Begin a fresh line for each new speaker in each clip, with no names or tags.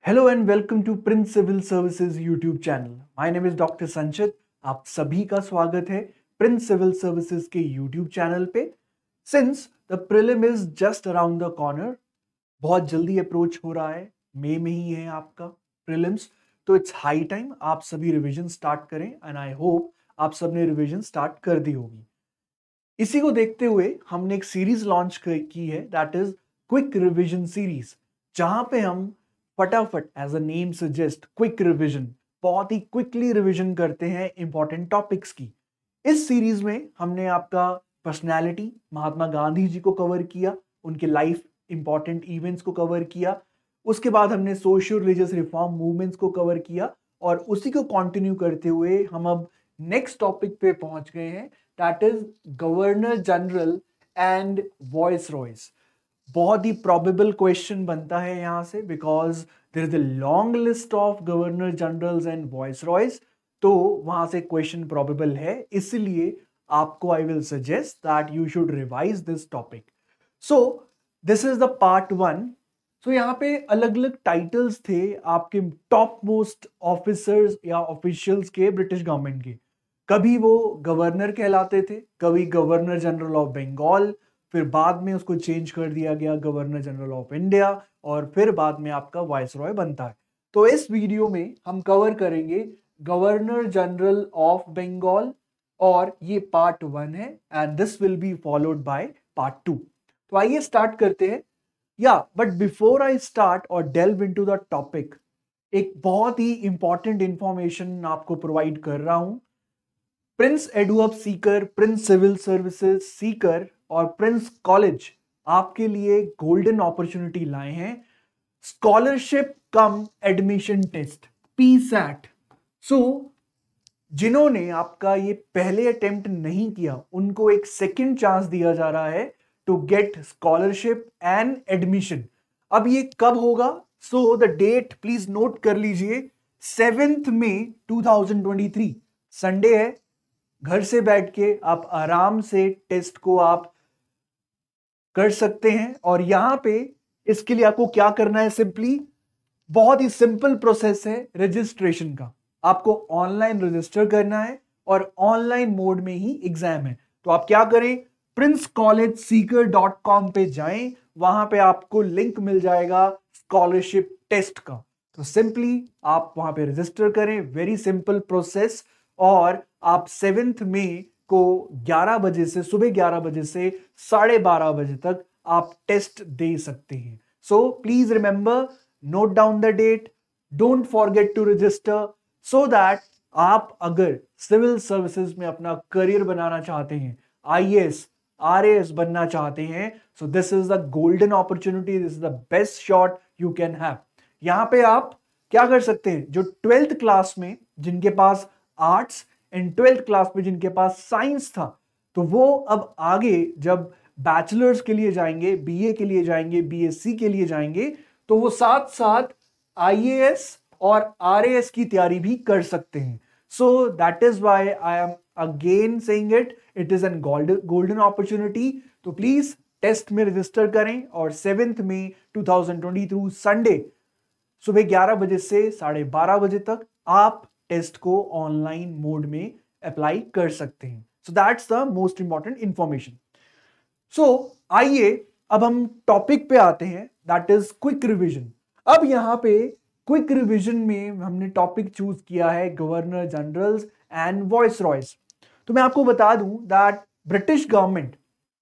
Hello and welcome to Prince civil services YouTube channel. My name is doctor Sanchit. आप सभी का स्वागत है प्रिंस सिविल सर्विसेज के यूट्यूब चैनल पे। Since the prelim is just around the corner, बहुत जल्दी अप्रोच हो रहा है, मई में ही है आपका प्रीलिम्स, तो इट्स हाई टाइम आप सभी रिवीजन स्टार्ट करें एंड आई होप आप सबने रिवीजन स्टार्ट कर दी होगी। इसी को देखते हुए हमने एक सीरीज लॉन्च की है, that is quick revision series, जहां पे हम फटाफट as a name suggest quick revision, बहुत ही क्विकली रिवीजन करते हैं इंपॉर्टेंट टॉपिक्स की। इस सीरीज में हमने आपका पर्सनैलिटी महात्मा गांधी जी को कवर किया, उनके लाइफ इंपॉर्टेंट इवेंट्स को कवर किया। उसके बाद हमने सोशल रिलीजियस रिफॉर्म मूवमेंट्स को कवर किया और उसी को कंटिन्यू करते हुए हम अब नेक्स्ट टॉपिक पे पहुंच गए हैं, that is governor general and viceroys. बहुत ही प्रोबेबल क्वेश्चन बनता है यहाँ से, because there is a long list of governor generals and viceroys, तो वहां से क्वेश्चन प्रोबेबल है, इसलिए आपको I will suggest that you should revise this topic. So this is the part 1। सो यहाँ पे अलग अलग टाइटल्स थे आपके टॉप मोस्ट ऑफिसर्स या ऑफिशियल्स के ब्रिटिश गवर्नमेंट के। कभी वो गवर्नर कहलाते थे, कभी गवर्नर जनरल ऑफ बंगाल, फिर बाद में उसको चेंज कर दिया गया गवर्नर जनरल ऑफ इंडिया, और फिर बाद में आपका वाइसरॉय बनता है। तो इस वीडियो में हम कवर करेंगे गवर्नर जनरल ऑफ बंगाल, और ये पार्ट 1 है and this will be followed by part 2। तो आइए स्टार्ट करते हैं। बट बिफोर आई स्टार्ट और डेल्व इनटू द टॉपिक, एक बहुत ही इंपॉर्टेंट इंफॉर्मेशन आपको प्रोवाइड कर रहा हूं। प्रिंस एडवर्ब सीकर, प्रिंस सिविल सर्विसेज सीकर और प्रिंस कॉलेज आपके लिए गोल्डन अपॉर्चुनिटी लाए हैं, scholarship cum admission test PSAT. So जिन्होंने आपका ये पहले अटेम्प्ट नहीं किया, उनको एक सेकंड चांस दिया जा रहा है to get scholarship and admission. अब ये कब होगा? So the date please note कर लीजिए, 7 मई 2023 संडे है। घर से बैठ के आप आराम से टेस्ट को आप कर सकते हैं। और यहां पे इसके लिए आपको क्या करना है, सिंपली बहुत ही सिंपल प्रोसेस है रजिस्ट्रेशन का। आपको ऑनलाइन रजिस्टर करना है और ऑनलाइन मोड में ही एग्जाम है। तो आप क्या करें, princcollegeseeker.com पे जाएं, वहां पे आपको लिंक मिल जाएगा स्कॉलरशिप टेस्ट का। तो सिंपली आप वहां पे रजिस्टर करें, वेरी सिंपल प्रोसेस, और आप 7 मई को 11 बजे से, सुबह 11 बजे से 12:30 बजे तक आप टेस्ट दे सकते हैं। So please remember, note down the date, don't forget to register, so that आप अगर सिविल सर्विसेज में अपना करियर बनाना चाहते हैं, आईएएस आरएएस बनना चाहते हैं, सो this is the golden opportunity, this is the best shot you can have. यहां पे आप क्या कर सकते हैं, जो 12th क्लास में जिनके पास आर्ट्स एंड 12th क्लास में जिनके पास साइंस था, तो वो अब आगे जब बैचलर्स के लिए जाएंगे, बीए के लिए जाएंगे, बीएससी के लिए जाएंगे, तो वो साथ साथ आईएएस और आरएएस की तैयारी भी कर सकते हैं। सो that is why I am again saying it, it is an golden opportunity. तो प्लीज टेस्ट में रजिस्टर करें और 7 मई 2022 संडे सुबह 11 बजे से 12:30 बजे तक आप टेस्ट को ऑनलाइन मोड में अप्लाई कर सकते हैं। So that's the most important information. So आइए अब हम टॉपिक पे आते हैं, दैट इज क्विक रिवीजन। अब यहां पे क्विक रिवीजन में हमने टॉपिक चूज किया है governor generals and viceroys. तो मैं आपको बता दूं that British government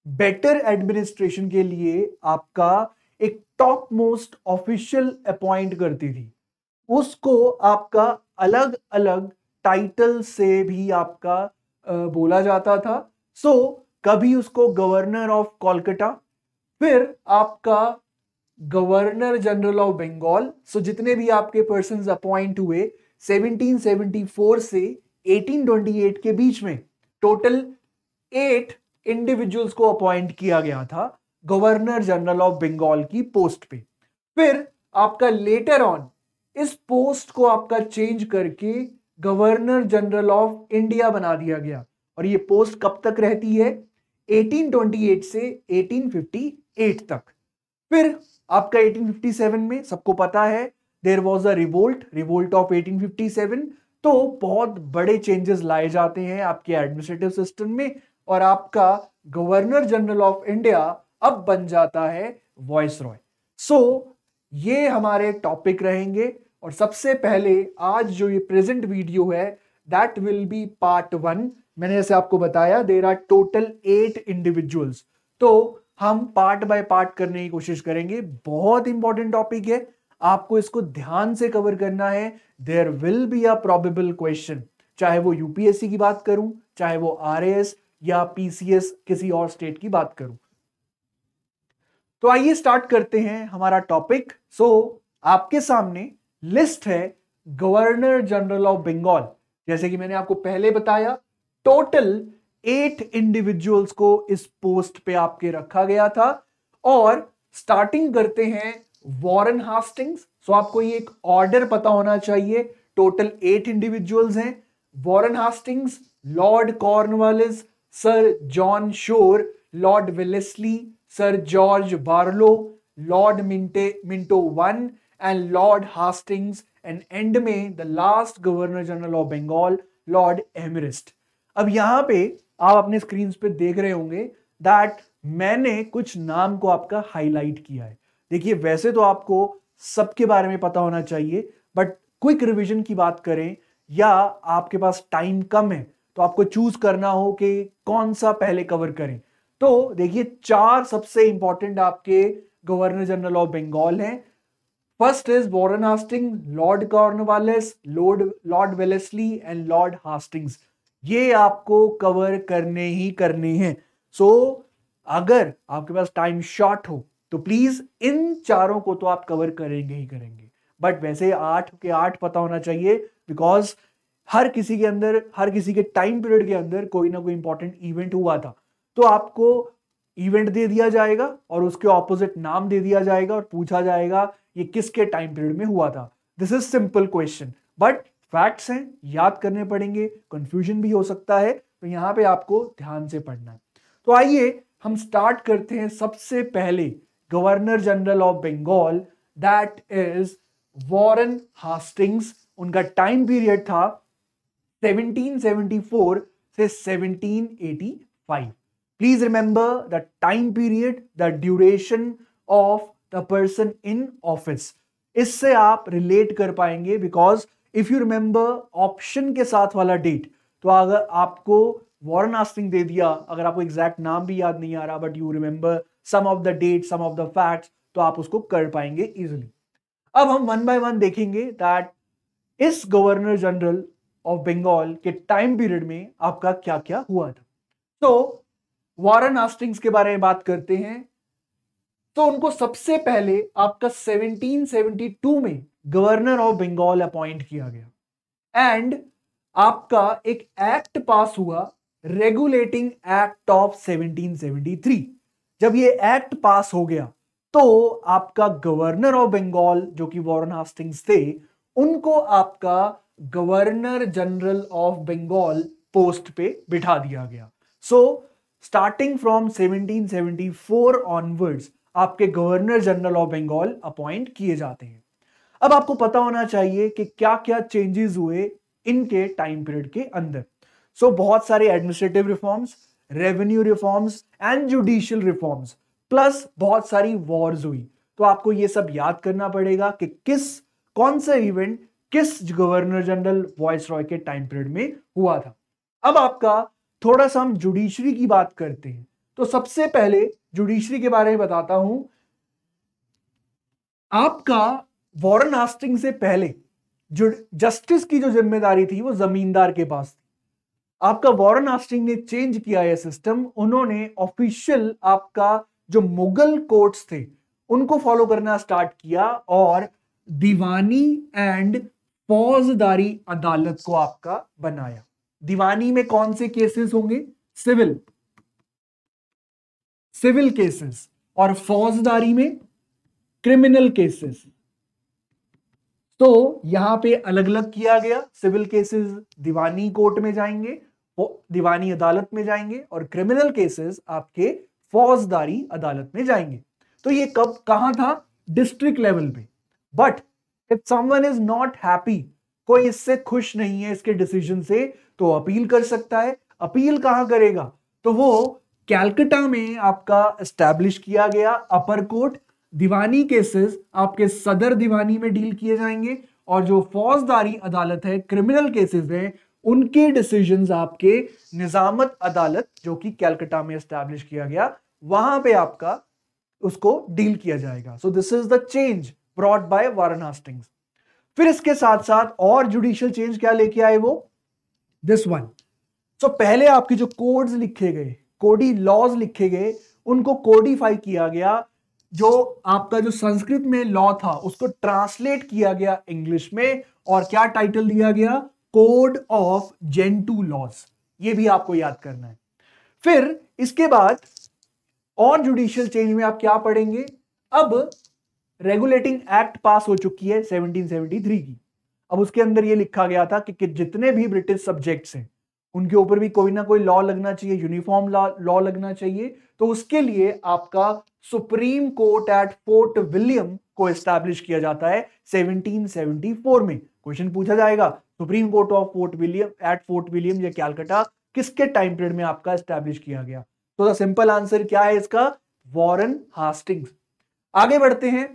better administration के लिए आपका एक टॉप मोस्ट ऑफिशियल अपॉइंट करती थी, उसको आपका अलग अलग टाइटल से भी आपका बोला जाता था। सो कभी उसको गवर्नर ऑफ कोलकाता, फिर आपका गवर्नर जनरल ऑफ बंगाल। सो जितने भी आपके पर्सन्स अपॉइंट हुए 1774 से 1828 के बीच में, टोटल 8 इंडिविजुअल्स को अपॉइंट किया गया था गवर्नर जनरल ऑफ बंगाल की पोस्ट पे। फिर आपका लेटर ऑन इस पोस्ट को आपका चेंज करके गवर्नर जनरल ऑफ इंडिया बना दिया गया, और ये पोस्ट कब तक रहती है, 1828 से 1858 तक। फिर आपका 1857 में सबको पता है there was a revolt of 1857। तो बहुत बड़े चेंजेस लाए जाते हैं आपके एडमिनिस्ट्रेटिव सिस्टम में और आपका गवर्नर जनरल ऑफ इंडिया अब बन जाता है वॉइसरॉय। सो ये हमारे टॉपिक रहेंगे और सबसे पहले आज जो ये प्रेजेंट वीडियो है दैट विल बी पार्ट 1। मैंने जैसे आपको बताया देयर आर टोटल 8 इंडिविजुअल्स, तो हम पार्ट बाय पार्ट करने की कोशिश करेंगे। बहुत इंपॉर्टेंट टॉपिक है, आपको इसको ध्यान से कवर करना है। There will be a probable question, चाहे वो यूपीएससी की बात करूं, चाहे वो आरएएस या पीसीएस किसी और स्टेट की बात करूं। तो आइए स्टार्ट करते हैं हमारा टॉपिक। आपके सामने लिस्ट है गवर्नर जनरल ऑफ बंगाल। जैसे कि मैंने आपको पहले बताया, टोटल 8 इंडिविजुअल्स को इस पोस्ट पे आपके रखा गया था और स्टार्टिंग करते हैं वॉरेन हास्टिंग्स। सो आपको ये एक ऑर्डर पता होना चाहिए। टोटल 8 इंडिविजुअल्स हैं। Warren Hastings, Lord Cornwallis, sir John Shore, Lord Wellesley, sir George Barlow, Lord Minto one and Lord Hastings and and में the last governor general of Bengal Lord Amherst. अब यहां पे आप अपने स्क्रीन पे देख रहे होंगे दैट मैंने कुछ नाम को आपका हाईलाइट किया है। देखिए वैसे तो आपको सबके बारे में पता होना चाहिए, बट क्विक रिवीजन की बात करें या आपके पास टाइम कम है तो आपको चूज करना हो कि कौन सा पहले कवर करें। तो देखिए 4 सबसे इंपॉर्टेंट आपके गवर्नर जनरल ऑफ बंगाल हैं। First is Warren Hastings, Lord Cornwallis, Lord Wellesley and Lord Hastings. ये आपको कवर करने ही करने हैं। अगर आपके पास टाइम शॉर्ट हो तो प्लीज इन चारों को तो आप कवर करेंगे ही करेंगे, बट वैसे 8 के 8 पता होना चाहिए बिकॉज हर किसी के टाइम पीरियड के अंदर कोई ना कोई इंपॉर्टेंट इवेंट हुआ था। तो आपको इवेंट दे दिया जाएगा और उसके ऑपोजिट नाम दे दिया जाएगा और पूछा जाएगा ये किसके टाइम पीरियड में हुआ था। This is simple question, but facts हैं, याद करने पड़ेंगे, कंफ्यूजन भी हो सकता है, तो यहां पे आपको ध्यान से पढ़ना है। तो आइए हम स्टार्ट करते हैं सबसे पहले governor general of Bengal, that is Warren Hastings. उनका टाइम पीरियड था 1774 से 1785। Please remember the time period, the duration of the person in office. इससे आप रिलेट कर पाएंगे because if you remember option के साथ वाला डेट, तो अगर आपको वॉरेन हास्टिंग दे दिया, अगर आपको एग्जैक्ट नाम भी याद नहीं आ रहा but you remember some of the date, some of the facts, तो आप उसको कर पाएंगे इजिली। अब हम वन बाय वन देखेंगे दैट इस गवर्नर जनरल ऑफ बंगाल के टाइम पीरियड में आपका क्या क्या हुआ था। तो वॉरेन हास्टिंग्स के बारे में बात करते हैं। तो उनको सबसे पहले आपका 1772 में गवर्नर ऑफ बंगाल अपॉइंट किया गया एंड आपका एक एक्ट पास हुआ, रेगुलेटिंग एक्ट ऑफ 1773। जब ये एक्ट पास हो गया तो आपका गवर्नर ऑफ बंगाल जो कि वॉरेन हास्टिंग्स थे, उनको आपका governor general of Bengal post पे बिठा दिया गया। स्टार्टिंग फ्रॉम 1774 ऑनवर्ड्स आपके governor general of Bengal appoint किए जाते हैं। अब आपको पता होना चाहिए कि क्या क्या चेंजेस हुए इनके टाइम पीरियड के अंदर। बहुत सारे administrative reforms, revenue reforms and judicial reforms, plus बहुत सारी वॉर्स हुई। तो आपको ये सब याद करना पड़ेगा कि कौन सा इवेंट किस गवर्नर जनरल वॉइसरॉय के टाइम पीरियड में हुआ था। अब आपका थोड़ा सा हम जुडिशरी की बात करते हैं। तो सबसे पहले जुडिशरी के बारे में बताता हूं। आपका वॉरेन हास्टिंग से पहले जस्टिस की जो जिम्मेदारी थी वो जमींदार के पास थी। आपका वॉरेन हास्टिंग ने चेंज किया है सिस्टम। उन्होंने ऑफिशियल आपका जो मुगल कोर्ट्स थे उनको फॉलो करना स्टार्ट किया और दीवानी एंड फौजदारी अदालत को आपका बनाया। दीवानी में कौन से केसेस होंगे? सिविल केसेस, और फौजदारी में क्रिमिनल केसेस। तो यहां पे अलग अलग किया गया। सिविल केसेस दीवानी कोर्ट में जाएंगे, दीवानी अदालत में जाएंगे, और क्रिमिनल केसेस आपके फौजदारी अदालत में जाएंगे। तो ये कब कहां था? डिस्ट्रिक्ट लेवल पे। But if someone is not happy, कोई इससे खुश नहीं है इसके डिसीजन से, तो अपील कर सकता है। अपील कहां करेगा? तो वो कैलकाटा में आपका एस्टैब्लिश किया गया अपर कोर्ट, दीवानी केसेस आपके सदर दीवानी में डील किए जाएंगे, और जो फौजदारी अदालत है, क्रिमिनल केसेस है, उनके डिसीजंस आपके निजामत अदालत जो कि कैलकाटा में एस्टैब्लिश किया गया, वहां पे आपका उसको डील किया जाएगा। So this is the change brought by Warren Hastings. फिर इसके साथ साथ और जुडिशियल चेंज क्या लेके आए वो, दिस वन। सो पहले आपके जो कोड्स लिखे गए, कोडी लॉज लिखे गए, उनको कोडिफाई किया गया। जो आपका जो संस्कृत में लॉ था उसको ट्रांसलेट किया गया इंग्लिश में, और क्या टाइटल दिया गया? Code of Gentoo laws. ये भी आपको याद करना है। फिर इसके बाद और जुडिशियल चेंज में आप क्या पढ़ेंगे? अब रेगुलेटिंग एक्ट पास हो चुकी है 1773 की। अब उसके अंदर ये लिखा गया था कि जितने भी ब्रिटिश सब्जेक्ट्स हैं उनके ऊपर भी कोई ना कोई लॉ लगना चाहिए, यूनिफॉर्म लॉ लगना चाहिए। तो उसके लिए आपका supreme court at Fort William को एस्टैब्लिश किया जाता है 1774 में। क्वेश्चन पूछा जाएगा supreme court of Fort William at Fort William या कैलकाटा किसके टाइम पीरियड में आपका एस्टैब्लिश किया गया? तो द सिंपल आंसर क्या है इसका? Warren Hastings. आगे बढ़ते हैं।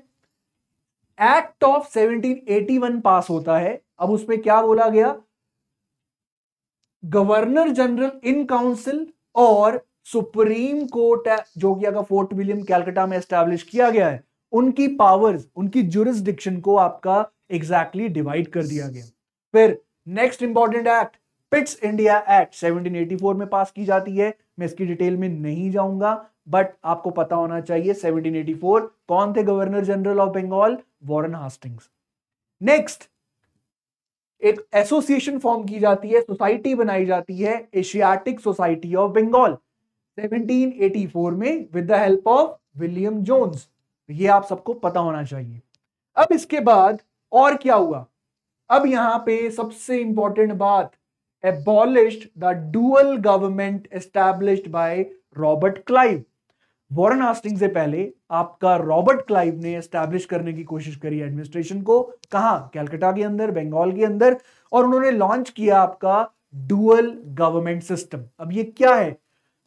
एक्ट ऑफ 1781 पास होता है। अब उसमें क्या बोला गया? गवर्नर जनरल इन काउंसिल और सुप्रीम कोर्ट जो कि अगर फोर्ट विलियम कैलकाटा में एस्टैब्लिश किया गया है, उनकी पावर्स, उनकी जुरिस्डिक्शन को आपका एग्जैक्टली डिवाइड कर दिया गया। फिर next important act, Pitt's India act 1784 में पास की जाती है। मैं इसकी डिटेल में नहीं जाऊंगा, बट आपको पता होना चाहिए 1784 कौन थे governor general of Bengal? Warren Hastings. Next, एक एसोसिएशन फॉर्म की जाती है, सोसाइटी बनाई जाती है, एशियाटिक सोसाइटी ऑफ बंगाल 1784 में with the help of William Jones. ये आप सबको पता होना चाहिए। अब इसके बाद और क्या हुआ? अब यहां पे सबसे इंपॉर्टेंट बात, abolished the dual government established by Robert Clive. Warren Hastings से पहले आपका रॉबर्ट क्लाइव ने एस्टैब्लिश करने की कोशिश करी एडमिनिस्ट्रेशन को। कहां? कैलकाटा के अंदर, बंगाल के अंदर। और उन्होंने लॉन्च किया आपका डुअल गवर्नमेंट सिस्टम। अब ये क्या है?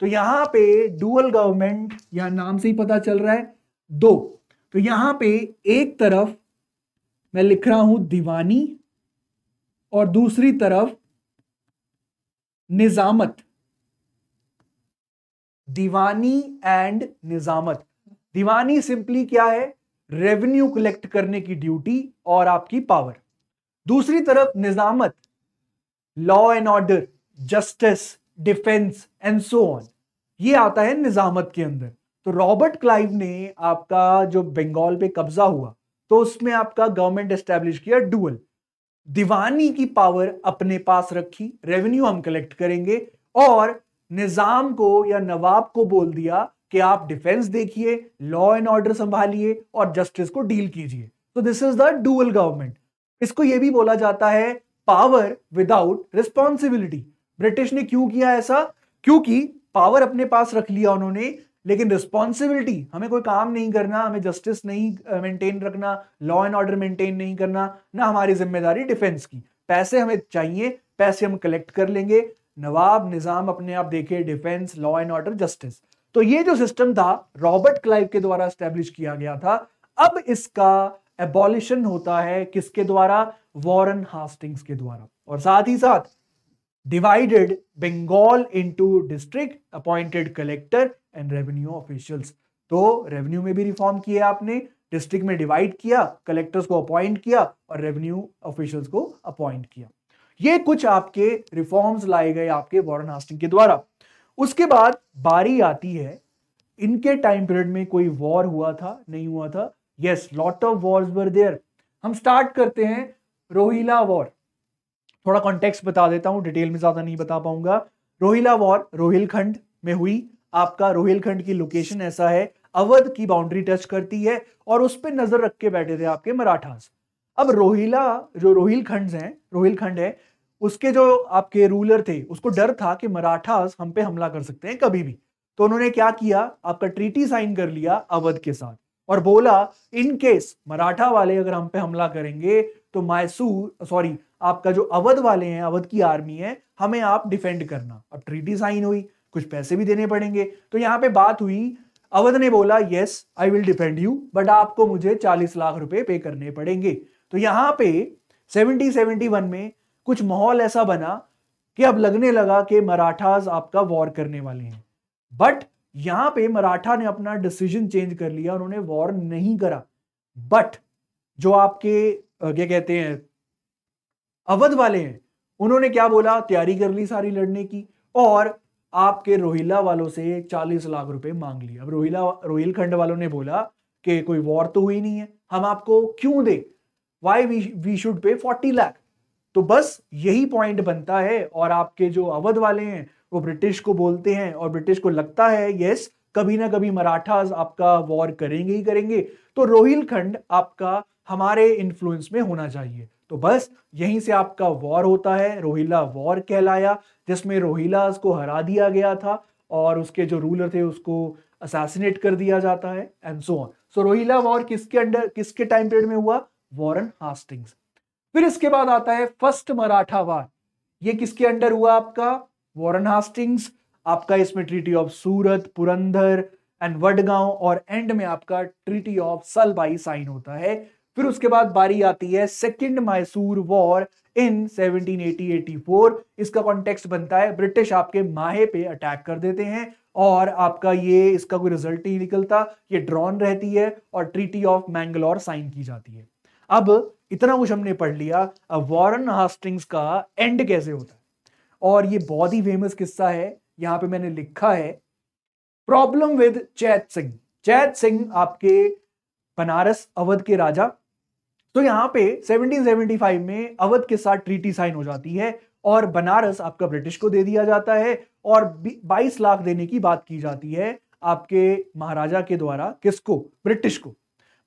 तो यहां पे डुअल गवर्नमेंट, यहां नाम से ही पता चल रहा है, दो। तो यहां पे एक तरफ मैं लिख रहा हूं दीवानी और दूसरी तरफ निजामत। दीवानी एंड निजामत। दीवानी सिंपली क्या है? रेवेन्यू कलेक्ट करने की ड्यूटी और आपकी पावर। दूसरी तरफ निजामत, law and order, justice, defence and so on. ये आता है निजामत के अंदर। तो रॉबर्ट क्लाइव ने आपका जो बंगाल पे कब्जा हुआ, तो उसमें आपका गवर्नमेंट एस्टैब्लिश किया डुअल। दीवानी की पावर अपने पास रखी, रेवेन्यू हम कलेक्ट करेंगे, और निजाम को या नवाब को बोल दिया कि आप डिफेंस देखिए, लॉ एंड ऑर्डर संभालिए और जस्टिस को डील कीजिए। तो this is the dual government. इसको यह भी बोला जाता है पावर विदाउट रिस्पॉन्सिबिलिटी। ब्रिटिश ने क्यों किया ऐसा? क्योंकि पावर अपने पास रख लिया उन्होंने, लेकिन रिस्पॉन्सिबिलिटी, हमें कोई काम नहीं करना, हमें जस्टिस नहीं मेंटेन रखना, लॉ एंड ऑर्डर मेंटेन नहीं करना, ना हमारी जिम्मेदारी डिफेंस की। पैसे हमें चाहिए, पैसे हम कलेक्ट कर लेंगे, नवाब निजाम अपने आप देखे, defence, law and order, justice. तो ये जो सिस्टम था रॉबर्ट क्लाइव के द्वारा एस्टैब्लिश किया गया था। अब इसका एबॉलिशन होता है किसके द्वारा? वॉरेन हास्टिंग्स के द्वारा। और साथ ही साथ divided Bengal into district, appointed collector and revenue officials. तो रेवेन्यू में भी रिफॉर्म किया आपने, डिस्ट्रिक्ट में डिवाइड किया, कलेक्टर्स को अपॉइंट किया और रेवेन्यू ऑफिशियल्स को अपॉइंट किया। ये कुछ आपके रिफॉर्म्स लाए गए आपके वॉरेन हास्टिंग के द्वारा। उसके बाद बारी आती है, इनके टाइम पीरियड में कोई वॉर हुआ था? नहीं हुआ था। Yes, lot of wars were there. हम स्टार्ट करते हैं रोहिला वॉर। थोड़ा कॉन्टेक्स्ट बता देता हूं, डिटेल में ज्यादा नहीं बता पाऊंगा। रोहिला वॉर रोहिलखंड में हुई। आपका रोहिलखंड की लोकेशन ऐसा है, अवध की बाउंड्री टच करती है और उस पर नजर रख के बैठे थे आपके मराठास। अब रोहिला, जो रोहिलखंड है, उसके जो आपके रूलर थे उसको डर था कि मराठास हम पे हमला कर सकते हैं कभी भी। तो उन्होंने क्या किया? आपका ट्रीटी साइन कर लिया अवध के साथ। और बोला इन केस मराठा वाले अगर हम पे हमला करेंगे तो आपका जो अवध वाले हैं, अवध की आर्मी है, हमें आप डिफेंड करना। अब ट्रीटी साइन हुई, कुछ पैसे भी देने पड़ेंगे, तो यहां पे बात हुई, अवध ने बोला yes I will defend you, but आपको मुझे 40 लाख रुपए पे करने पड़ेंगे। तो यहां पे 1771 में कुछ माहौल ऐसा बना कि अब लगने लगा कि मराठास आपका वॉर करने वाले हैं। बट यहां पे मराठा ने अपना डिसीजन चेंज कर लिया, उन्होंने वॉर नहीं करा। बट जो आपके क्या कहते हैं अवध वाले हैं, उन्होंने क्या बोला, तैयारी कर ली सारी लड़ने की, और आपके रोहिला वालों से 40 लाख रुपए मांग लिए। अब रोहिलखंड वालों ने बोला कि कोई वॉर तो हुई नहीं है, हम आपको क्यों दे, why we should pay 40 lakh. तो बस यही पॉइंट बनता है, और आपके जो अवध वाले हैं वो ब्रिटिश को बोलते हैं, और ब्रिटिश को लगता है यस कभी ना कभी मराठास आपका वॉर करेंगे ही करेंगे, तो रोहिलखंड आपका हमारे इन्फ्लुएंस में होना चाहिए। तो बस यहीं से आपका वॉर होता है, रोहिला वॉर कहलाया, जिसमें रोहिलास को हरा दिया गया था और उसके जो रूलर थे उसको असैसिनेट कर दिया जाता है, and so on. So Rohilla war किसके टाइम पीरियड में हुआ, वॉरेन हास्टिंग्स। फिर इसके बाद आता है फर्स्ट मराठा वार, ये किसके अंडर हुआ, आपका वॉरेन हास्टिंग्स। आपका इसमें treaty of Surat, Purandar and Wadgaon, और एंड में आपका ट्रीटी ऑफ सलबाई साइन होता है। फिर उसके बाद बारी आती है सेकंड मैसूर वॉर इन 1780-84। इसका कॉन्टेक्स्ट बनता है ब्रिटिश आपके माहे पे अटैक कर देते हैं, और आपका ये इसका कोई रिजल्ट नहीं निकलता, ये ड्रॉन रहती है, और ट्रीटी ऑफ मैंगलोर साइन की जाती है। अब इतना कुछ हमने पढ़ लिया, अब वॉरेन हास्टिंग्स का एंड कैसे होता है, और ये बहुत ही फेमस किस्सा है, यहां पे मैंने लिखा है प्रॉब्लम विद चैत सिंह। चैत सिंह आपके बनारस अवध के राजा। तो यहां पे 1775 में अवध के साथ ट्रीटी साइन हो जाती है, और बनारस आपका ब्रिटिश को दे दिया जाता है, और 22 लाख देने की बात की जाती है आपके महाराजा के द्वारा, किसको, ब्रिटिश को।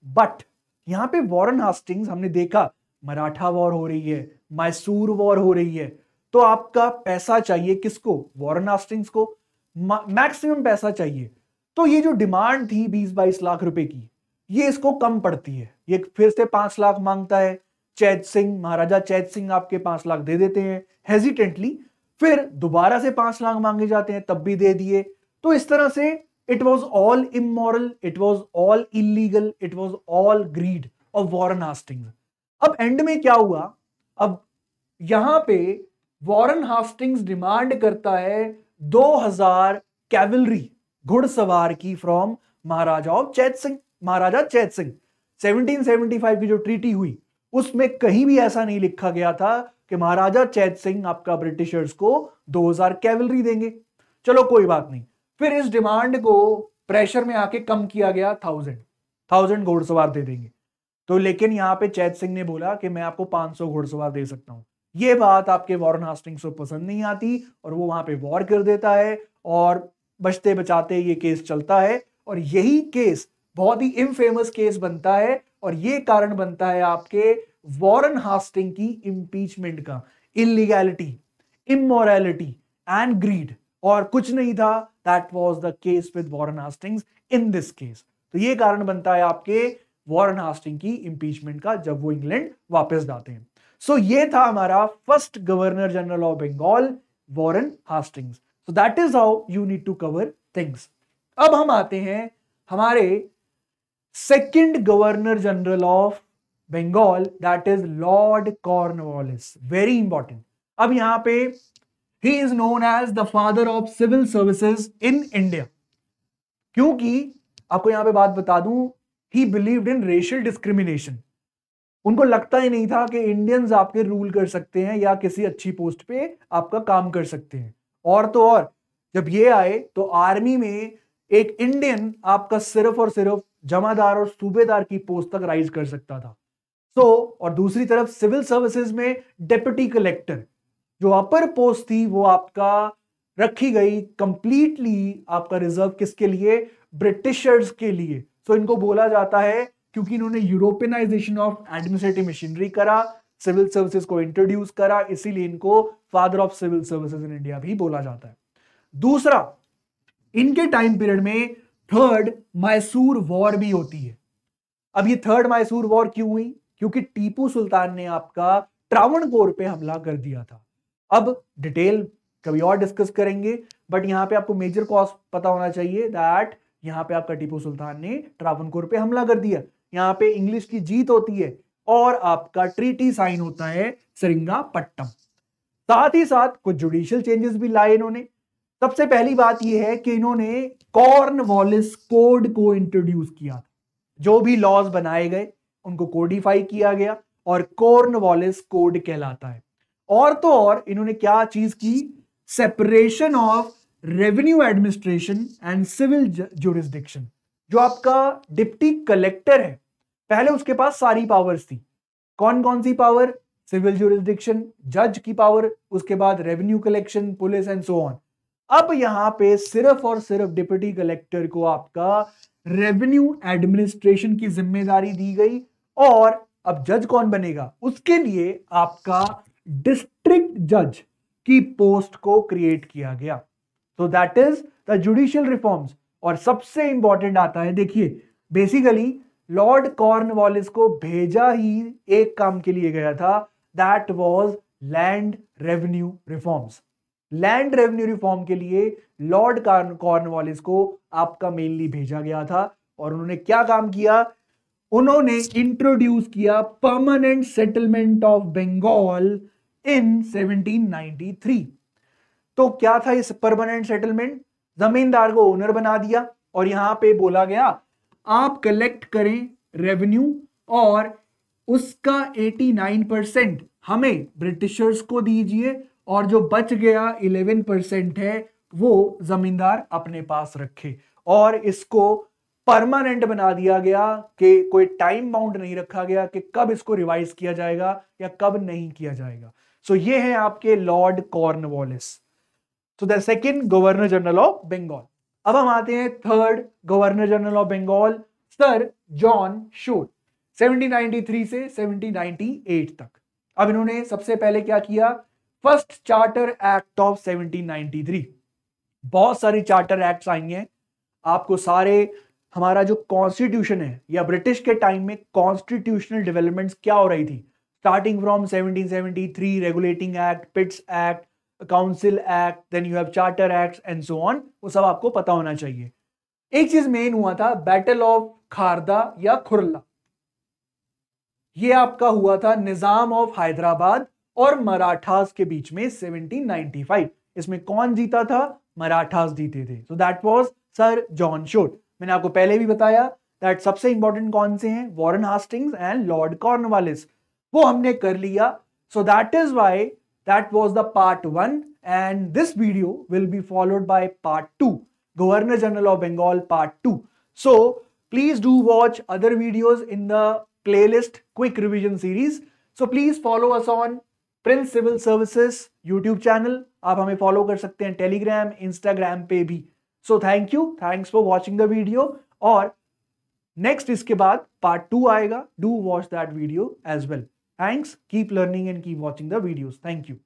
बट यहां पे वॉरेन हास्टिंग्स, हमने देखा मराठा वॉर हो रही है, मैसूर वॉर हो रही है, तो आपका पैसा चाहिए किसको, वॉरेन हास्टिंग्स को, मैक्सिमम पैसा चाहिए। तो ये जो डिमांड थी 20-22 लाख रुपए की, ये इसको कम पड़ती है, ये फिर से 5 लाख मांगता है। चैत सिंह, महाराजा चैत सिंह आपके 5 लाख दे देते हैं हेजिटेंटली, फिर दोबारा से 5 लाख मांगे जाते हैं, तब भी दे दिए। तो इस तरह से it was all immoral, it was all illegal, it was all greed of Warren Hastings. अब एंड में क्या हुआ, अब यहां पे वॉरेन हास्टिंग्स डिमांड करता है 2000 कैवलरी घुड़सवार की फ्रॉम महाराजा ऑफ चैत सिंह, महाराजा चैत सिंह। 1775 की जो ट्रीटी हुई उसमें कहीं भी ऐसा नहीं लिखा गया था कि महाराजा चैत सिंह आपका ब्रिटिशर्स को 2000 कैवलरी देंगे। चलो कोई बात नहीं, फिर इस डिमांड को प्रेशर में आके कम किया गया, 1000 घुड़सवार दे देंगे। तो लेकिन यहां पे चैत सिंह ने बोला कि मैं आपको 500 घुड़सवार दे सकता हूं। ये बात आपके वॉरेन हास्टिंग्स को पसंद नहीं आती, और वो वहां पे वॉर कर देता है, और बचते बचाते ये केस चलता है, और यही केस बहुत ही इनफेमस केस बनता है, और ये कारण बनता है आपके वॉरेन हास्टिंग की इंपीचमेंट का। इलीगैलिटी, इमोरैलिटी एंड ग्रीड, और कुछ नहीं था, that was the case with Warren Hastings in this case. तो ये कारण बनता है आपके वॉरेन हास्टिंग की इंपीचमेंट का, जब वो इंग्लैंड वापस जाते हैं। सो ये था हमारा first governor general of Bengal, Warren Hastings. So that is how you need to cover things. अब हम आते हैं हमारे second governor general of Bengal, that is Lord Cornwallis. Very important. अब यहां पे he is known as the father of civil services in India, क्योंकि आपको यहां पे बात बता दूं, he believed in racial discrimination. उनको लगता ही नहीं था कि इंडियंस आपके रूल कर सकते हैं या किसी अच्छी पोस्ट पे आपका काम कर सकते हैं। और तो और जब ये आए तो आर्मी में एक इंडियन आपका सिर्फ और सिर्फ जमादार और सूबेदार की पोस्ट तक राइज कर सकता था। और दूसरी तरफ सिविल सर्विसेज में डेप्यूटी कलेक्टर जो अपर पोस्ट थी वो आपका रखी गई कंप्लीटली आपका रिजर्व किसके लिए, ब्रिटिशर्स के लिए। इनको बोला जाता है क्योंकि इन्होंने यूरोपियनाइजेशन ऑफ एडमिनिस्ट्रेटिव मशीनरी करा, सिविल सर्विसेज को इंट्रोड्यूस करा, इसीलिए इनको father of civil services in India भी बोला जाता है। दूसरा, इनके टाइम पीरियड में थर्ड मैसूर वॉर भी होती है। अब ये थर्ड मैसूर वॉर क्यों हुई? क्योंकि टीपू सुल्तान ने आपका त्रावणकोर पे हमला कर दिया था। अब डिटेल कभी और डिस्कस करेंगे, बट यहाँ पे आपको मेजर कॉज पता होना चाहिए दैट यहाँ पे आपका टीपू सुल्तान ने त्रावणकोर पे हमला कर दिया। यहाँ पे इंग्लिश की जीत होती है और आपका ट्रीटी साइन होता है सेरिंगापट्टम। साथ ही साथ कुछ जुडिशियल चेंजेस भी लाए इन्होंने। सबसे पहली बात यह है कि इन्होंने कॉर्नवालिस कोड को इंट्रोड्यूस किया। जो भी लॉज बनाए गए उनको कोडिफाई किया गया और कॉर्नवालिस कोड कहलाता है। और तो और इन्होंने क्या चीज की? Separation of revenue administration and civil jurisdiction. जो आपका डिप्टी कलेक्टर है, पहले उसके पास सारी पावर्स थी। कौन कौन सी पावर? सिविल ज्यूरिसडिक्शन, जज की पावर, उसके बाद revenue collection, police and so on. अब यहां पे सिर्फ और सिर्फ डिप्टी कलेक्टर को आपका रेवेन्यू एडमिनिस्ट्रेशन की जिम्मेदारी दी गई। और अब जज कौन बनेगा? उसके लिए आपका डिस्ट्रिक्ट जज की पोस्ट को क्रिएट किया गया। तो that is the judicial reforms. और सबसे इंपॉर्टेंट आता है, देखिए बेसिकली लॉर्ड कॉर्नवालिस को भेजा ही एक काम के लिए गया था, that was land revenue reforms. Land revenue reform के लिए लॉर्ड कॉर्नवालिस को आपका मेनली भेजा गया था। और उन्होंने क्या काम किया? उन्होंने इंट्रोड्यूस किया परमानेंट सेटलमेंट ऑफ बंगाल इन 1793। तो क्या था इस परमानेंट सेटलमेंट? जमींदार को ओनर बना दिया और यहां पे बोला गया आप कलेक्ट करें रेवेन्यू और उसका 89% हमें ब्रिटिशर्स को दीजिए और जो बच गया 11% है वो जमींदार अपने पास रखे। और इसको परमानेंट बना दिया गया कि कोई टाइम बाउंड नहीं रखा गया कि कब इसको रिवाइज किया जाएगा या कब नहीं किया जाएगा। सो ये है आपके Lord Cornwallis. So the second governor general of Bengal. अब हम आते हैं third governor general of Bengal, sir John Shore, 1793 से 1798 तक। अब इन्होंने सबसे पहले क्या किया? First charter act of 1793। बहुत सारे चार्टर एक्ट्स आएंगे आपको सारे। हमारा जो कॉन्स्टिट्यूशन है या ब्रिटिश के टाइम में कॉन्स्टिट्यूशनल डेवलपमेंट्स क्या हो रही थी, starting from 1773 regulating act, Pitt's act, council act, then you have charter acts and so on, वो सब आपको पता होना चाहिए। एक चीज मेन हुआ था, बैटल ऑफ खारदा या खुरला। ये आपका हुआ था निजाम ऑफ हैदराबाद और मराठास के बीच में 1795। इसमें कौन जीता था? मराठास जीते थे। So that was sir John Shore. मैंने आपको पहले भी बताया दैट सबसे इंपॉर्टेंट कौन से हैं? Warren Hastings and Lord Cornwallis. वो हमने कर लिया। सो that is why that was the part 1 and this video will be followed by part 2, Governor General of Bengal part 2. So please do watch other videos in the playlist quick revision series. So please follow us on Prince Civil Services YouTube channel. आप हमें follow कर सकते हैं Telegram, Instagram पे भी। So thank you, thanks for watching the video. और next इसके बाद part 2 आएगा, do watch that video as well. Thanks, keep learning and keep watching the videos. Thank you.